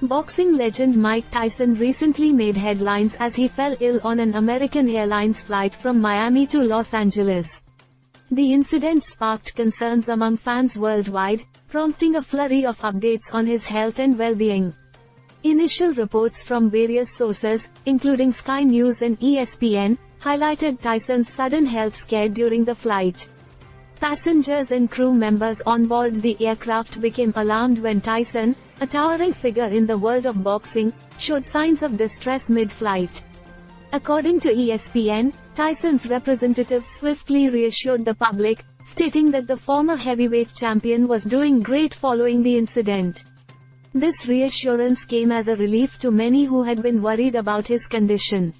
Boxing legend Mike Tyson recently made headlines as he fell ill on an American Airlines flight from Miami to Los Angeles. The incident sparked concerns among fans worldwide, prompting a flurry of updates on his health and well-being. Initial reports from various sources, including Sky News and ESPN, highlighted Tyson's sudden health scare during the flight. Passengers and crew members on board the aircraft became alarmed when Tyson, a towering figure in the world of boxing, showed signs of distress mid-flight. According to ESPN, Tyson's representatives swiftly reassured the public, stating that the former heavyweight champion was doing great following the incident. This reassurance came as a relief to many who had been worried about his condition.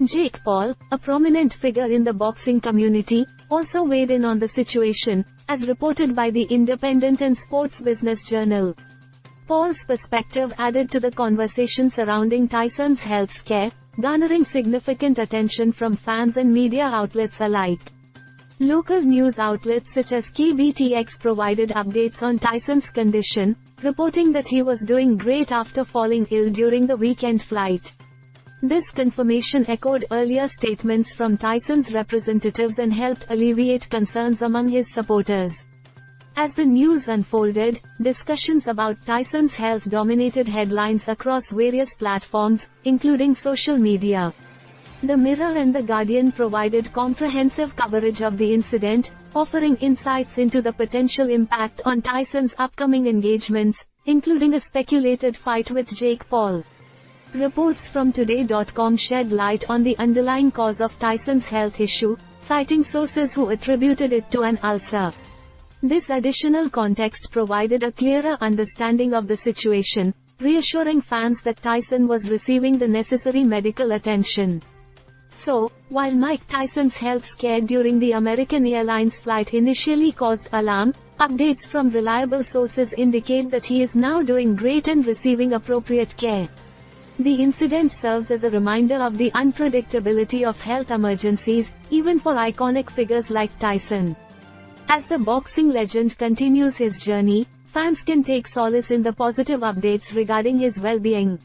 Jake Paul, a prominent figure in the boxing community, also weighed in on the situation, as reported by the Independent and Sports Business Journal. Paul's perspective added to the conversation surrounding Tyson's health scare, garnering significant attention from fans and media outlets alike. Local news outlets such as KBTX provided updates on Tyson's condition, reporting that he was doing great after falling ill during the weekend flight. This confirmation echoed earlier statements from Tyson's representatives and helped alleviate concerns among his supporters. As the news unfolded, discussions about Tyson's health dominated headlines across various platforms, including social media. The Mirror and The Guardian provided comprehensive coverage of the incident, offering insights into the potential impact on Tyson's upcoming engagements, including a speculated fight with Jake Paul. Reports from Today.com shed light on the underlying cause of Tyson's health issue, citing sources who attributed it to an ulcer. This additional context provided a clearer understanding of the situation, reassuring fans that Tyson was receiving the necessary medical attention. So, while Mike Tyson's health scare during the American Airlines flight initially caused alarm, updates from reliable sources indicate that he is now doing great and receiving appropriate care. The incident serves as a reminder of the unpredictability of health emergencies, even for iconic figures like Tyson. As the boxing legend continues his journey, fans can take solace in the positive updates regarding his well-being.